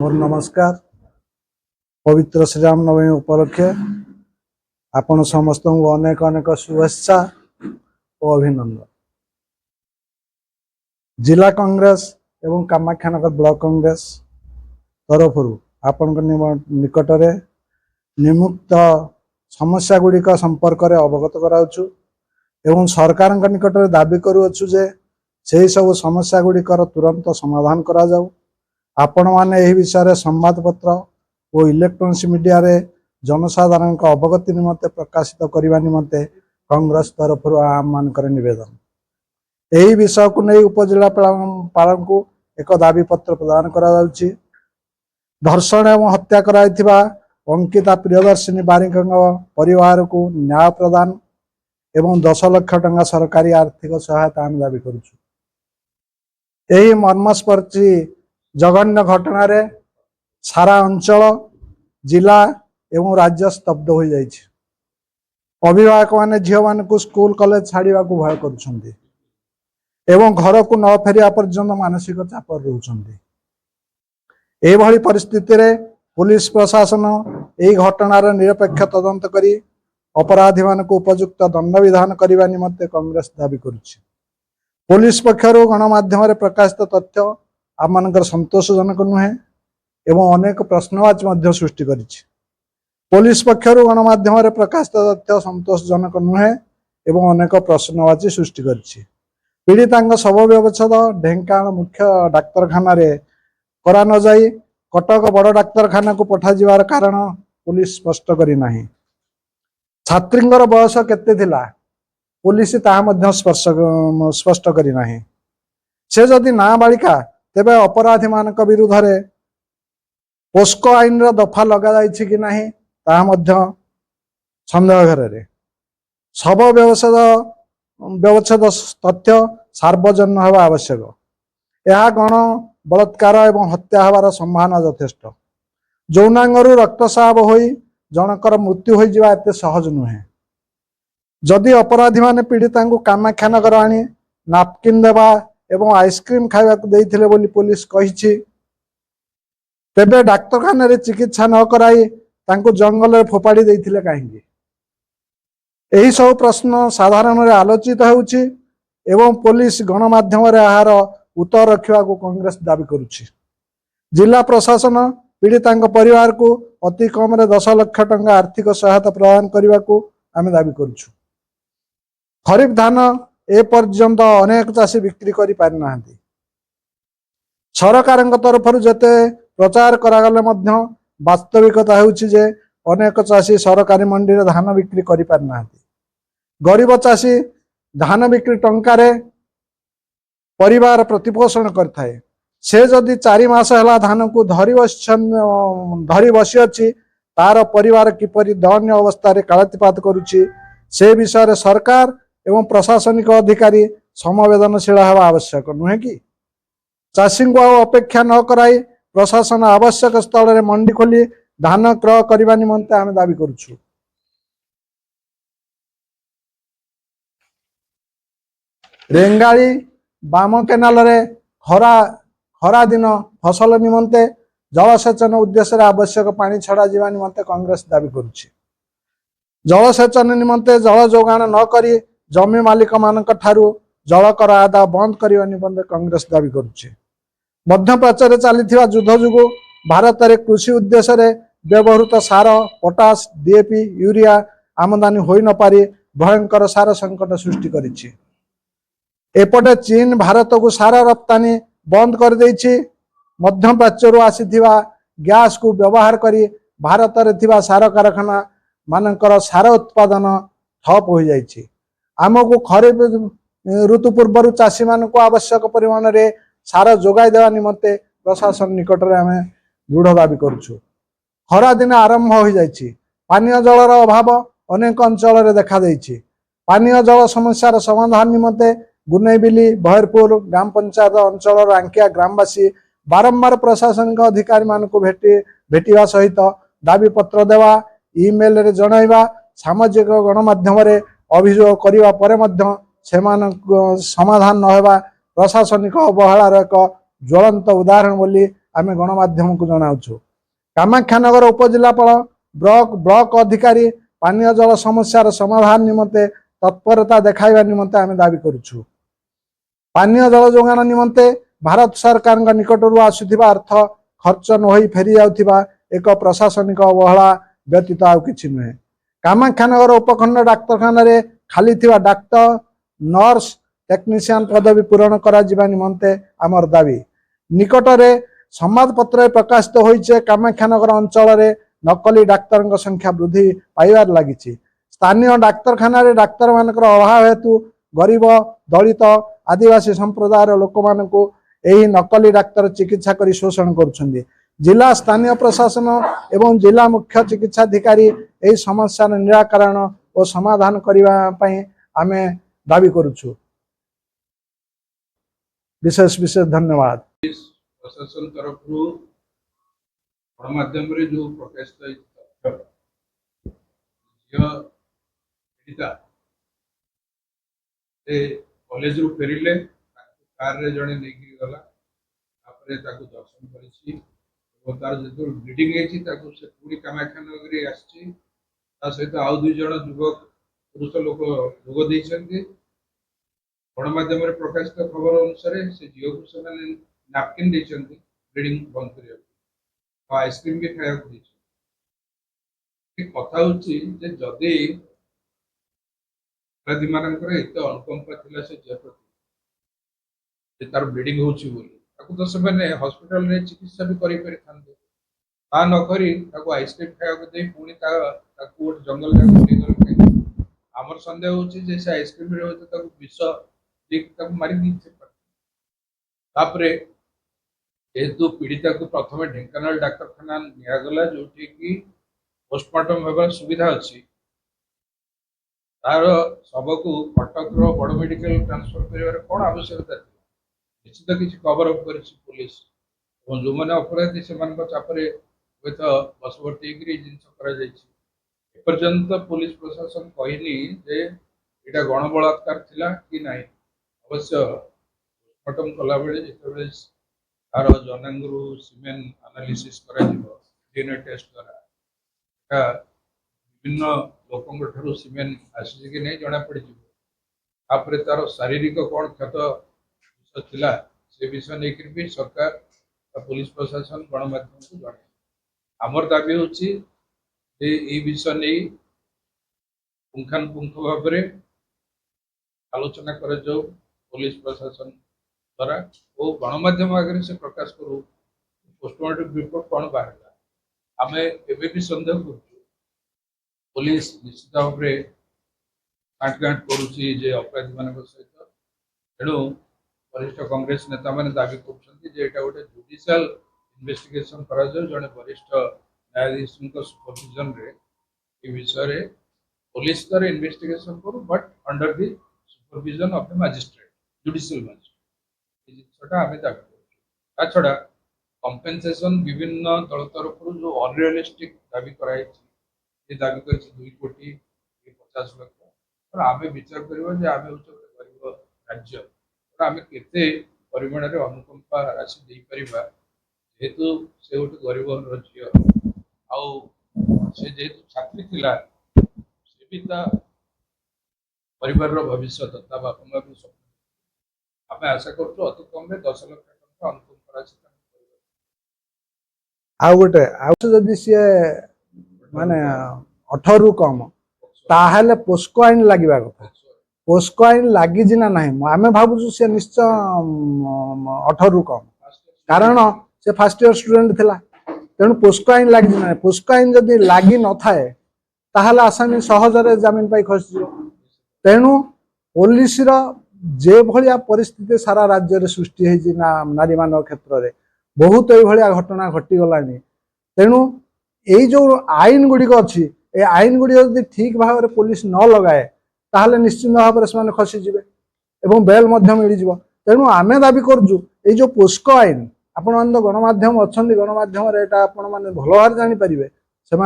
मोर नमस्कार। पवित्र श्रीराम नवमी उपलक्षे आपण समस्त अनेक अनेक शुभेच्छा और अभिनंदन। जिला कांग्रेस एवं कामाख्यानगर ब्लॉक कांग्रेस तरफ आपण निकट में निमुक्त समस्या गुड़िक संपर्क में अवगत कराउछु एवं सरकार निकट में दाबी करुअछु जे से सब समस्या गुड़िकर तुरंत समाधान करा जाऊ। आपण माने यह विषय संवादपत्र और इलेक्ट्रोनिक्स मीडिया रे जनसाधारण अवगति निमंते प्रकाशित करने निमंते कांग्रेस तरफ आम मानकर निवेदन। यही विषय को नहीं उपजिलापाल को एक दाबी पत्र प्रदान करा जाउछि। धर्षण एवं हत्या कराइथिबा अंकिता प्रियदर्शिनी बारिक परिवार को न्याय प्रदान एवं 10 लाख टंका सरकारी आर्थिक सहायता आम दाबी करुछु। यही मर्मस्पर्शी जघन्य घटना रे सारा अंचल जिला एवं राज्य स्तब्ध हो जाइछि। अभिभावक माने झील मान को स्कूल कॉलेज छाड़िया को भय करुछन्ति एवं घर को न फेरिया पर्यंत मानसिक चाप रहउछन्ति। एभली परिस्थिति रे पुलिस प्रशासन यही घटनार निरपेक्ष तदंत करी अपराधी मान को उपयुक्त दंड विधान करने निमंते कांग्रेस दाबी करुछि। पुलिस पक्षर गणमाध्यम रे प्रकाशित तथ्य आप मानकर संतोषजनक नुहे एवं अनेक प्रश्नवाची सृष्टि करिछि। पुलिस पक्षर गणमाध्यम रे प्रकाशित तथ्य संतोषजनक नुहे एवं अनेक प्रश्नवाची सृष्टि करिछि। पीड़िता शव व्यवच्छेद ढेंकानाल मुख्य डाक्तरखाना रे करा न जाई कटक बड़ डाक्तरखाना को पठा जिवार कारण पुलिस स्पष्ट करी नाही। छात्रींगर बयस केते थिला पुलिस ताहा मध्य स्पष्ट करी नाही। से जदि नाबालिका तेबे अपराधी मानक विरुद्ध रे पोस्को आईन रो दफा लगा जाइछि कि नाही ताहा मध्य संदेह घरे। शव व्यवच्छेद तथ्य सार्वजनिक होगा आवश्यक। यह गण बलात्कार एवं हत्या होवार संभावना यथेष्ट। यौनांगरू रक्तस्राव होई जनकर मृत्यु हो जावा एते सहज नुहे। जदि अपराधी माने पीड़िता को कामाख्यानगर आनी नापकिन देवा एवं आइसक्रीम खाइबा को देइथिले बोली पुलिस कहिछि तेबे डाक्तरखाना रे चिकित्सा न कराई तांको जंगल रे फोपाड़ी देइथिले काहेकि। एही सब प्रश्न साधारण रे आलोचित होउछि एवं पुलिस गणमाध्यम रे आहार उत्तर रखिबा को कांग्रेस दाबी करुछि। जिला प्रशासन पीड़िता परिवार को अति कम रे 10 लाख टंका आर्थिक सहायता प्रदान करने को आम दाबी करुछु। खरीफ धान ए पर्यंत अनेक चाषी बिक्री करि पारि नाहंती। सरकार तरफ जते प्रचार करागले मध्य वास्तविकता हेउछि जे अनेक चाषी सरकारी मंडी रे धान बिक्री करि पारि नाहंती। गरीब चाषी धान बिक्री टंकारे परिवार प्रतिपोषण करथाए। से जदि 4 मास हला धान को धरी बसी अछि तार परिवार किपरि दयनीय अवस्था रे कालातिपात करुछि से विषय रे सरकार एवं प्रशासनिक अधिकारी संवेदनशील हवा आवश्यक नुहे कि। चाषी को अपेक्षा न कराई प्रशासन आवश्यक स्थल रे मंडी खोली धान क्रय करने निमंते आम दाबी करुछु। रेंगाली बाम केनाल रे खरा दिन फसल निमंते जलसेचन उद्देश्य आवश्यक पानी छड़ा जीवा निमंते कांग्रेस दाबी करुछि। जलसेचन निमंते जल जोगाण न करी जमी मालिक मानक ठारू जल कर आदा बंद करने निमंते कांग्रेस दाबी करुछि। मध्य प्राच्य चली युद्ध जुगु भारत में कृषि उद्देश्य रे व्यवहृत सार पोटास डीएपी यूरिया आमदानी हो न पारि भयंकर सार संकट सृष्टि करिछि। एपटे चीन भारत को सार रप्तानी बंद कर देछि। मध्य प्राच्य आसीथिबा गैस को व्यवहार करी भारत रे थिबा सार कारखाना मानकर सार उत्पादन ठप हो जाइछि। आमको खरीफ ऋतु पूर्व चाषी मान को आवश्यक परिमाण रे सार जोगाई देवा निमंते प्रशासन निकट रे आमे दृढ़ दाबी करुछु। खरा दिन आरंभ हो जाइछि। पानीय जलर अभाव अनेक अंचल रे देखा देइछि। पानीय जल समस्यार समाधान निमंते गुनेबिली बहरपुर ग्राम पंचायत अंचल आंकिया ग्रामवासी बारंबार प्रशासनिक अधिकारी मान को भेटिवा सहित दाबी पत्र देवा ईमेल रे जणाइबा सामाजिक गणमाध्यम रे अभियोग करिवा परे मध्य समाधान न हेबा प्रशासनिक अवहेलार एक ज्वलंत उदाहरण बोली आमे गणमाध्यम को जनाउछु। कामाख्यानगर उपजिलापाल ब्लॉक अधिकारी पानीय जल समस्या समाधान निमंते तत्परता देखाइबा निमंते आमे दाबी करूछु। पानीय जल जोगान निमंते भारत सरकार निकटरू आसुथिबा अर्थ खर्च न होई फेरी जाउथिबा एक प्रशासनिक अवहेला व्यतीत आउ किछि नुहे। कामाख्यानगर उपखंड डाक्तरखाना रे खाली थिबा डाक्टर नर्स टेक्नीशियन पदवी पूरण करा जिबा निमंते आमर दाबी। निकटरे संवादपत्र प्रकाशित होइछे कामाख्यानगर अंचल रे नकली डाक्तर संख्या वृद्धि पाइबार लागिछि। स्थानीय डाक्तरखाना रे डाक्तर मानकर अभाव हेतु गरीब दलित आदिवासी संप्रदायर लोक मानकु एही नकली डाक्तर चिकित्सा करी शोषण करुछन्ति। जिला स्थानीय प्रशासन एवं जिला मुख्य चिकित्साधिकारी एही समस्यार निराकरण और समाधान करबा पई आमे दाबी करुछु। विशेष विशेष धन्यवाद। प्रशासन तरफ गणमाध्यम जो प्रकाशित कॉलेज रू फेरिले कार रे जणे नेकी गला आपरे ताकू दर्शन करिछि और तार जो ब्लीडिंग हेछि ताकू से पूरी कामाख्यानगरी आछि ता सहित आउ दुई जण युवक पुरुष लोक जोग दैछन्ति। गणमाध्यम रे प्रकाशित खबर अनुसार से झील को से नैपकिन दैछन्ति ब्लीडिंग बंद करिया आइसक्रीम भी खाया कथा होछि जे जदि अपराधी मानकर एत अनुकंपा थिला से झील प्रति तार ब्लीडिंग होछि बोली ताकू तो से माने हॉस्पिटल रे चिकित्सा भी करि पारि थांते ता न करी ताकू आइसक्रीम खाया को दे पुनी ताकू गोट जंगल जा गल हमर संदेह होछि जे से आइसक्रीम रे होते ताकू विष दिक ताकू मारि दिछे तापरे जेहेतु पीड़िता को प्रथम ढेंकानाल डाक्तरखाना निगला जो कि पोस्टमार्टम होगा सुविधा अच्छी तार शव को कटक बड़ मेडिकल ट्रांसफर कर कौन आवश्यकता थी निश्चित किसी कवर अप कर पुलिस और जो मैंने अपराधी से चापरे हूँ बसवर्ती जिनपर्यंत पुलिस प्रशासन कहनी जे यहाँ गण बलात्कार थिला कि नहीं अवश्य पोस्टमार्टम कला बेले जिते तार जनांगरू सीमेन एनालिसिस डीएनए टेस्ट द्वारा विभिन्न लोकों ठारू सीमेन आसी कि नहीं जना पड़ तार शारीरिक कौन क्षत विषय था से विषय नहीं भी सरकार पुलिस प्रशासन गणमाध्यम को जन आमर दाबी होची विषय नहीं पुंखानुपुंख भाव आलोचना कर जाऊ पुलिस प्रशासन द्वारा और गणमाध्यम आगे से प्रकाश करूँ पोस्टमार्टम रिपोर्ट कौन बाहर आम एवं भी सन्देह कर पुलिस निश्चित भाव में गांठ करुच्ची अपराधी मान सहित तेणु वरिष्ठ कांग्रेस नेता मैंने दाबी कर गोटे जुडिशियल इन्वेस्टिगेशन करा जड़े वरिष्ठ न्यायाधीश सुपरविजन रे विषय पुलिस द्वारा इन्वेस्टिगेशन करूँ but under the supervision of the magistrate judicial magistrate जिनसा आम दाबी छड़ा कंपेनसेशन विभिन्न दल तरफ जो अनरियलिस्टिक दाबी कराई दाबी कर 2 कोटी 50 लाख आम विचार करवा आम हूँ गरीब राज्य और आम केते परिमाण में अनुकंपा राशि दे पारिबा जेहेतु से गोटे गरीब झील जेहेतु छात्री थिला से भी परिवार भविष्य ता बापा माँ भी स्वप्न आम आशा कर अति कम 10 लाख टका अनुकंपा राशि आ गोटे आदि सी माने 18 रु कम ताहले पोस्को आईन लगे कथा पोस्को आईन लगी ना ना आम भावुँ सी निश्चय 18 रु कम कारण से फर्स्ट इयर स्टूडेंट थिला तेणु पोस्को आईन लगी ना पोस्को आईन जदि लगी न थाए ताहले आसामी सहजरे जमीन पाई खसी तेणु पुलिस जे भलिया परिस्थिति सारा राज्य रे सृष्टि होती नारी मान क्षेत्र में बहुत ये घटना घटीगलानी तेणु यही जो आईन गुड़िक अच्छी ए आईन गुड़िक यदि ठीक भाव में पुलिस न लगाए ताहले निश्चित भाव में खसीजे और बेल मिल तेणु आम दाबी करूँ ये जो पोस्को आईन आपण मैंने तो गणमाध्यम अच्छा गणमाध्यम आपण मैंने भल भाव जानीपारे से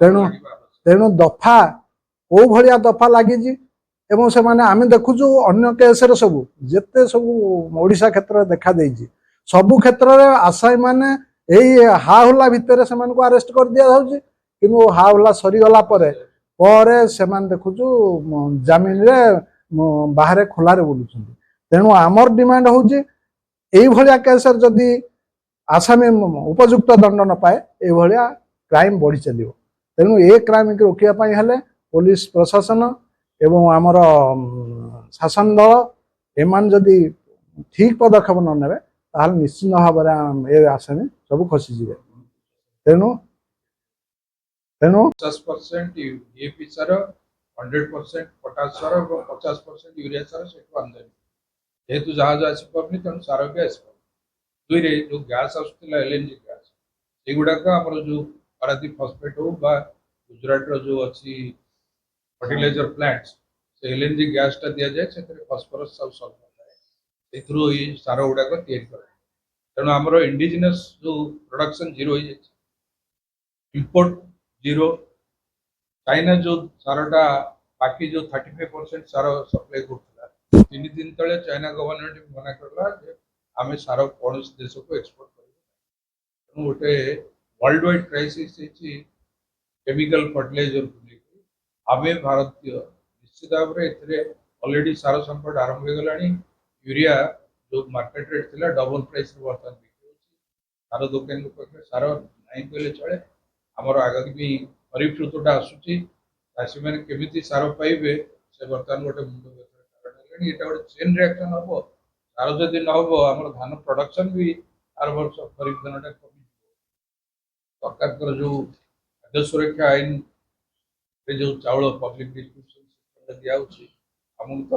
तेणु तेणु दफा कौ भाया दफा लगी ଏବଂ ସେମାନେ ଆମେ ଦେଖୁଛୁ ଅନ୍ୟ କେସରେ ସବୁ ଯେତେ ସବୁ ଓଡ଼ିଶା କ୍ଷେତ୍ରରେ ଦେଖା ଦେଇଛି ସବୁ କ୍ଷେତ୍ରରେ ଆସାମୀ ମାନେ ଏଇ ହାହୁଲା ଭିତରେ ସେମାନଙ୍କୁ ଆରେଷ୍ଟ କରିଦିଆଯାଉଛି କିନ୍ତୁ ହାହୁଲା ସରିଗଲା ପରେ ପରେ ସେମାନେ ଦେଖୁଛୁ ଜାମିନରେ ବାହାରେ ଖୋଲାରେ ବୁଲୁଛନ୍ତି। ତେଣୁ ଆମର ଡିମାଣ୍ଡ ହଉଛି এইଭଳିଆ କେସରେ ଯଦି ଆସାମୀ ଉପଯୁକ୍ତ ଦଣ୍ଡ ନ ପାଏ ଏଇଭଳିଆ କ୍ରାଇମ ବଢି ଚାଲିବ। ତେଣୁ ଏ କ୍ରାଇମକୁ ରୋକିବା ପାଇଁ ହେଲେ ପୋଲିସ ପ୍ରଶାସନ ଏବଂ ଆମର ଶାସନ ଦଳ ଏମାନେ ଯଦି ଠିକ ପଦକ୍ଷେପ ନ ନେବେ ତାହେଲେ ନିଶ୍ଚିତ ଭାବରେ ଏ ଆସାମୀ ସବୁ ଖସିଯିବେ। ତେଣୁ ତେଣୁ 50% DAP ସାର, 100% ପଟାସ ସାର ଏବଂ 50% ୟୁରିଆ ସାର ସେଠୁ ଆମଦାନୀ। ଯେହେତୁ ଜାହାଜ ଆସିପାରୁନି ତେଣୁ ସାର ବି ଆସିପାରୁନି। ଦୁଇରେ ଯୋଉ ଗ୍ୟାସ୍ ଆସୁଥିଲା LNG ଗ୍ୟାସ୍ ଏଗୁଡ଼ାକ ଆମର ଯୋଉ ପାରାଦୀପ ଫସ୍ଫେଟ୍ ହଉ ବା ଗୁଜରାଟର ଯୋଉ ଅଛି ଫର୍ଟିଲାଇଜର ପ୍ଲାଣ୍ଟ ସେ LNG ଗ୍ୟାସଟା ଦିଆଯାଏ ସେଥିରେ ଫସ୍ଫରସ୍ ଆଉ ସଲ୍ଫର ଥାଏ ଏଥିରୁ ଏଇ ସାର ଗୁଡ଼ାକ ତିଆରି କରାଯାଏ। ତେଣୁ ଆମର ଇଣ୍ଡିଜିନିୟସ୍ ଯୋଉ ପ୍ରଡକ୍ସନ ଜିରୋ ହେଇଯାଇଛି, ଇମ୍ପୋର୍ଟ ଜିରୋ। ଚାଇନା ଯୋଉ ସାରଟା ବାକି ଯୋଉ 35% ସାର ସପ୍ଲାଏ କରୁଥିଲା 3 ଦିନ ତଳେ ଚାଇନା ଗଭର୍ଣ୍ଣମେଣ୍ଟ ମନା କଲା ଯେ ଆମେ ସାର କୌଣସି ଦେଶକୁ ଏକ୍ସପୋର୍ଟ କରିବୁ। ତେଣୁ ଗୋଟେ ୱାର୍ଲଡ ୱାଇଡ୍ କ୍ରାଇସିସ୍ ହେଇଛି କେମିକାଲ ଫର୍ଟିଲାଇଜରକୁ ନେଇକି। ଆମେ ଭାରତୀୟ ନିଶ୍ଚିତ ଭାବରେ ଏଥିରେ ଅଲରେଡି ସାର ସଂକଟ ଆରମ୍ଭ ହେଇଗଲାଣି। ୟୁରିଆ ଯୋଉ ମାର୍କେଟ ରେଟ୍ ଥିଲା ଡବଲ ପ୍ରାଇସରେ ବର୍ତ୍ତମାନ ବିକ୍ରି ହେଉଛି। ସାର ଦୋକାନୀ ପାଖରେ ସାର ନାହିଁ କହିଲେ ଚଳେ। ଆମର ଆଗାମୀ ଖରିଫ ଋତୁଟା ଆସୁଛି, ଚାଷୀମାନେ କେମିତି ସାର ପାଇବେ ସେ ବର୍ତ୍ତମାନ ଗୋଟେ ମୁଣ୍ଡ ବ୍ୟଥାର କାରଣ ହେଲାଣି। ଏଇଟା ଗୋଟେ ଚେନ୍ ରିଆକ୍ସନ ହବ। ସାର ଯଦି ନ ହବ ଆମର ଧାନ ପ୍ରଡକ୍ସନ ବି ଆର ବର୍ଷ ଖରିଫ ଧାନଟା କମିଯିବ। ସରକାରଙ୍କର ଯୋଉ ଖାଦ୍ୟ ସୁରକ୍ଷା ଆଇନରେ ଯୋଉ ଚାଉଳ ପବ୍ଲିକ ଡିଷ୍ଟ୍ରିବ୍ୟୁସନ ସିଷ୍ଟମଟା ଦିଆହଉଛି ଆମକୁ ତ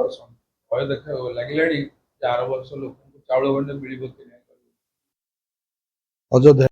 ଭୟ ଦେଖା ଲାଗିଲାଣି ଯେ ଆର ବର୍ଷ ଲୋକଙ୍କୁ ଚାଉଳ ଖଣ୍ଡେ ମିଳିବ କି ନାହିଁ। ଅଯୋଧ୍ୟା